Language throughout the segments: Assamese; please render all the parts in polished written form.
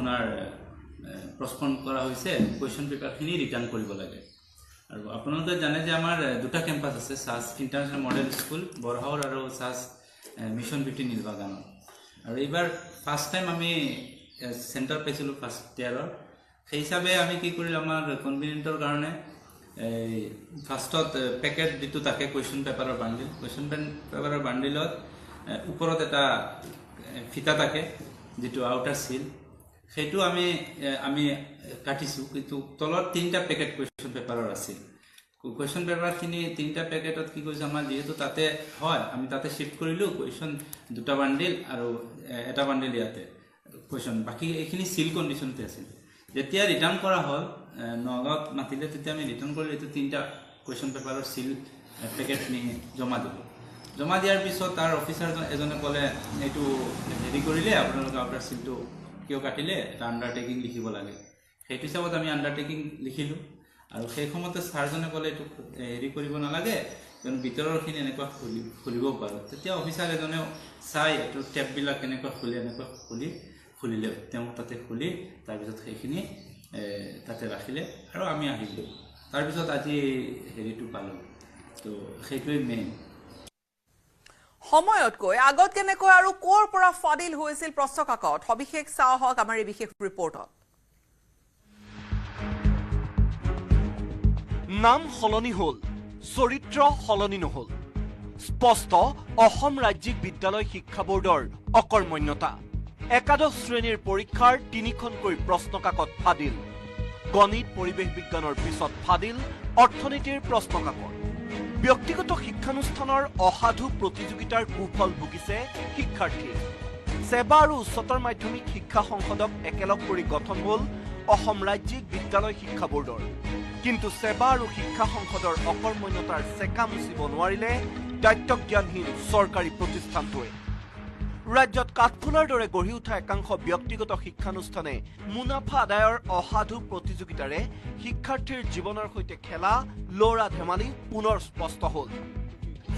আপোনাৰ প্ৰস্পন কৰা হৈছে কুৱেশ্যন পেপাৰখিনি ৰিটাৰ্ণ কৰিব লাগে আৰু আপোনালোকে জানে যে আমাৰ দুটা কেম্পাছ আছে সাজ ইণ্টাৰনেশ্যনেল মডেল স্কুল বৰহাউৰ আৰু সাজ মিছন বিউটি নীলবাগানত আৰু এইবাৰ ফাৰ্ষ্ট টাইম আমি চেণ্টাৰ পাইছিলোঁ ফাৰ্ষ্ট ইয়াৰৰ সেই হিচাপে আমি কি কৰিলোঁ আমাৰ কনভিনিয়েণ্টৰ কাৰণে ফাৰ্ষ্টত পেকেট যিটো থাকে কুৱেশ্যন পেপাৰৰ বান্ডিল কুৱেশ্যন পেপাৰৰ বান্ডিলত ওপৰত এটা ফিতা থাকে যেটো আউটাৰ সিল সেইটো আমি কাটিছোঁ কিন্তু তলত তিনিটা পেকেট কুৱেশ্যন পেপাৰৰ আছিল কুৱেশ্যন পেপাৰখিনি তিনিটা পেকেটত কি কৈছে আমাৰ যেহেতু তাতে হয় আমি তাতে শিফ্ট কৰিলোঁ কুৱেশ্যন দুটা বান্ডিল আৰু এটা বান্ডিল ইয়াতে কুৱেশ্যন বাকি এইখিনি সিল কণ্ডিশ্যনতে আছিল যেতিয়া ৰিটাৰ্ণ কৰা হ'ল নগাঁৱত মাতিলে তেতিয়া আমি ৰিটাৰ্ণ কৰিলোঁ এইটো তিনিটা কুৱেশ্যন পেপাৰৰ সিল পেকেটখিনি জমা দিলোঁ জমা দিয়াৰ পিছত তাৰ অফিচাৰ এজনে ক'লে এইটো হেৰি কৰিলে আপোনালোকে আউটাৰ সিলটো কিয় কাটিলে এটা আণ্ডাৰটেকিং লিখিব লাগে সেইটো হিচাপত আমি আণ্ডাৰটেকিং লিখিলোঁ আৰু সেই সময়তে ছাৰজনে ক'লে এইটো হেৰি কৰিব নালাগে কাৰণ ভিতৰৰখিনি এনেকুৱা খুলিব পাৰোঁ তেতিয়া অফিচাৰ এজনেও চাই এইটো টেপবিলাক এনেকুৱা খুলিলে তেওঁ তাতে খুলি তাৰপিছত সেইখিনি তাতে ৰাখিলে আৰু আমি আহিলোঁ তাৰপিছত আজি হেৰিটো পালোঁ তো সেইটোৱে মেইন সময়তকৈ আগত কেনেকৈ আৰু ক'ৰ পৰা ফাদিল হৈছিল প্ৰশ্নকাকত সবিশেষ চাওঁ হওক আমাৰ এই বিশেষ ৰিপৰ্টত নাম সলনি হ'ল চৰিত্ৰ সলনি নহ'ল স্পষ্ট অসম ৰাজ্যিক বিদ্যালয় শিক্ষা বোৰ্ডৰ অকৰ্মণ্যতা একাদশ শ্ৰেণীৰ পৰীক্ষাৰ তিনিখনকৈ প্ৰশ্নকাকত ফাদিল গণিত পৰিৱেশ বিজ্ঞানৰ পিছত ফাদিল অৰ্থনীতিৰ প্ৰশ্নকাকত ব্যক্তিগত শিক্ষানুষ্ঠানৰ অসাধু প্ৰতিযোগিতাৰ কুফল ভুগিছে শিক্ষাৰ্থীয়ে সেৱা আৰু উচ্চতৰ মাধ্যমিক শিক্ষা সংসদক একেলগ কৰি গঠন হ'ল অসম ৰাজ্যিক বিদ্যালয় শিক্ষা বোৰ্ডৰ কিন্তু সেৱা আৰু শিক্ষা সংসদৰ অকৰ্মণ্যতাৰ চেকা মুচিব নোৱাৰিলে দায়িত্বজ্ঞানহীন চৰকাৰী প্ৰতিষ্ঠানটোৱে ৰাজ্যত কাঠফুলাৰ দৰে গঢ়ি উঠা একাংশ ব্যক্তিগত শিক্ষানুষ্ঠানে মুনাফা আদায়ৰ অসাধু প্ৰতিযোগিতাৰে শিক্ষাৰ্থীৰ জীৱনৰ সৈতে খেলা লৰা ধেমালি পুনৰ স্পষ্ট হ'ল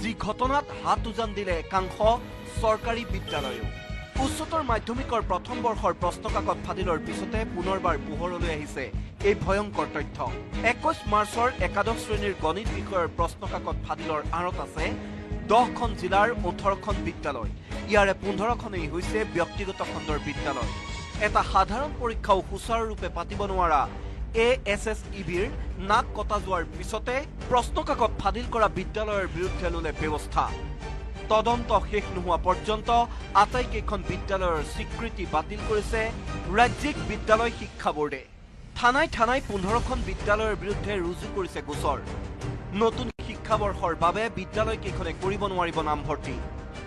যি ঘটনাত হাত উজান দিলে একাংশ চৰকাৰী বিদ্যালয়েও উচ্চতৰ মাধ্যমিকৰ প্ৰথম বৰ্ষৰ প্ৰশ্নকাকত ফাদিলৰ পিছতে পুনৰবাৰ পোহৰলৈ আহিছে এই ভয়ংকৰ তথ্য 21 মাৰ্চৰ একাদশ শ্ৰেণীৰ গণিত বিষয়ৰ প্ৰশ্নকাকত ফাদিলৰ আঁৰত আছে 10খন জিলাৰ 18খন বিদ্যালয় ইয়াৰে 15খনেই হৈছে ব্যক্তিগত খণ্ডৰ বিদ্যালয় এটা সাধাৰণ পৰীক্ষাও সুচাৰুৰূপে পাতিব নোৱাৰা ASSEBৰ নাক কটা যোৱাৰ পিছতে প্ৰশ্নকাকত ফাদিল কৰা বিদ্যালয়ৰ বিৰুদ্ধে ল'লে ব্যৱস্থা তদন্ত শেষ নোহোৱা পৰ্যন্ত আটাইকেইখন বিদ্যালয়ৰ স্বীকৃতি বাতিল কৰিছে ৰাজ্যিক বিদ্যালয় শিক্ষা বোৰ্ডে থানাই 15খন বিদ্যালয়ৰ বিৰুদ্ধে ৰুজু কৰিছে গোচৰ নতুন শিক্ষাবৰ্ষৰ বাবে বিদ্যালয়কেইখনে কৰিব নোৱাৰিব নামভৰ্তি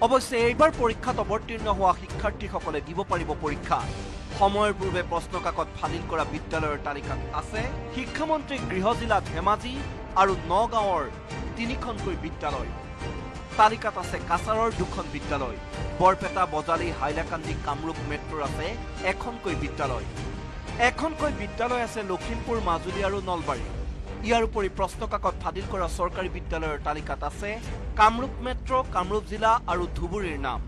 অৱশ্যে এইবাৰ পৰীক্ষাত অৱতীৰ্ণ হোৱা শিক্ষাৰ্থীসকলে দিব পাৰিব পৰীক্ষা সময়ৰ পূৰ্বে প্ৰশ্নকাকত ফাদিল কৰা বিদ্যালয়ৰ তালিকাত আছে শিক্ষামন্ত্ৰী গৃহ জিলা ধেমাজি আৰু নগাঁৱৰ 3খনকৈ বিদ্যালয় তালিকাত আছে কাছাৰৰ 2খন বিদ্যালয় বৰপেটা বজালী হাইলাকান্দি কামৰূপ মেট্ৰৰ আছে এখনকৈ বিদ্যালয় আছে লখিমপুৰ মাজুলী আৰু নলবাৰী ইয়াৰ উপৰি প্ৰশ্নকাকত ফাদিল কৰা চৰকাৰী বিদ্যালয়ৰ তালিকাত আছে কামৰূপ মেট্ৰ কামৰূপ জিলা আৰু ধুবুৰীৰ নাম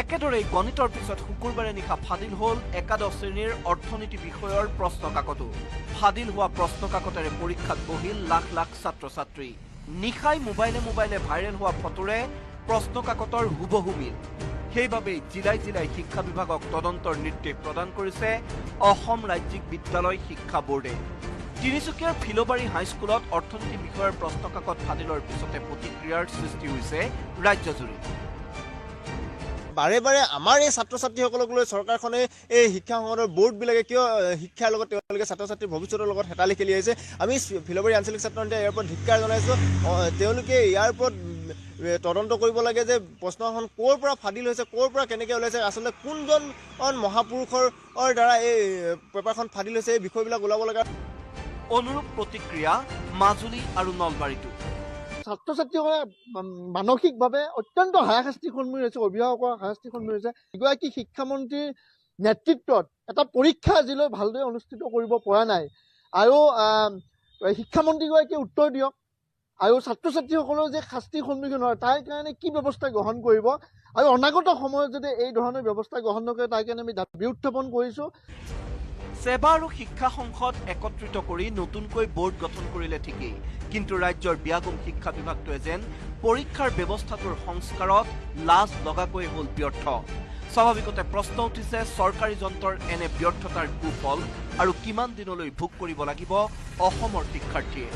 একেদৰে গণিতৰ পিছত শুকুৰবাৰে নিশা ফাদিল হ'ল একাদশ শ্ৰেণীৰ অৰ্থনীতি বিষয়ৰ প্ৰশ্নকাকতো ফাদিল হোৱা প্ৰশ্নকাকতেৰে পৰীক্ষাত বহিল লাখ লাখ ছাত্ৰ ছাত্ৰী নিশাই মোবাইলে ভাইৰেল হোৱা ফটোৰে প্ৰশ্নকাকতৰ হুবহু মিল সেইবাবে জিলাই শিক্ষা বিভাগক তদন্তৰ নিৰ্দেশ প্ৰদান কৰিছে অসম ৰাজ্যিক বিদ্যালয় শিক্ষা বোৰ্ডে তিনিচুকীয়াৰ ফিলবাৰী হাইস্কুলত অৰ্থনীতি বিষয়ৰ প্ৰশ্নকাকত ফাদিলৰ পিছতে প্ৰতিক্ৰিয়াৰ সৃষ্টি হৈছে ৰাজ্যজুৰি বাৰে বাৰে আমাৰ এই ছাত্ৰ ছাত্ৰীসকলক লৈ চৰকাৰখনে এই শিক্ষা সংসদৰ বোৰ্ডবিলাকে কিয় শিক্ষাৰ লগত তেওঁলোকে ছাত্ৰ ছাত্ৰীৰ ভৱিষ্যতৰ লগত হেতালি খেলি আহিছে আমি ফিলবাৰী আঞ্চলিক ছাত্ৰ সন্থাই ইয়াৰ ওপৰত ধিক্কাৰ জনাইছোঁ তেওঁলোকে ইয়াৰ ওপৰত তদন্ত কৰিব লাগে যে প্ৰশ্নখন ক'ৰ পৰা ফাদিল হৈছে ক'ৰ পৰা কেনেকৈ ওলাইছে আচলতে কোনজন মহাপুৰুষৰ দ্বাৰা এই পেপাৰখন ফাদিল হৈছে এই বিষয়বিলাক ওলাব লাগে অনুৰূপ প্ৰতিক্ৰিয়া মাজুলী আৰু নলবাৰীতো ছাত্ৰ ছাত্ৰীসকলে মানসিকভাৱে অত্যন্ত হাৰাশাস্তিৰ সন্মুখীন হৈছে অভিভাৱকৰ হাৰাশাস্তিৰ সন্মুখীন হৈছে এগৰাকী শিক্ষামন্ত্ৰীৰ নেতৃত্বত এটা পৰীক্ষা আজিলৈ ভালদৰে অনুষ্ঠিত কৰিব পৰা নাই আৰু শিক্ষামন্ত্ৰীগৰাকীয়ে উত্তৰ দিয়ক আৰু ছাত্ৰ ছাত্ৰীসকলেও যে শাস্তিৰ সন্মুখীন হয় তাৰ কাৰণে কি ব্যৱস্থা গ্ৰহণ কৰিব আৰু অনাগত সময়ত যদি এই ধৰণৰ ব্যৱস্থা গ্ৰহণ নকৰে তাৰ কাৰণে আমি দাবী উত্থাপন কৰিছোঁ সেবা আৰু শিক্ষা সংসদ একত্ৰিত কৰি নতুনকৈ বোৰ্ড গঠন কৰিলে ঠিকেই, কিন্তু ৰাজ্যৰ ব্যাগম শিক্ষা বিভাগটোৱে যেন পৰীক্ষাৰ ব্যৱস্থাটোৰ সংস্কাৰত লাজ লগাকৈ হ'ল ব্যৰ্থ। স্বাভাৱিকতে প্ৰশ্ন উঠিছে চৰকাৰী যন্ত্ৰৰ এনে ব্যৰ্থতাৰ কুফল আৰু কিমান দিনলৈ ভোগ কৰিব লাগিব অসমৰ শিক্ষাৰ্থীয়ে।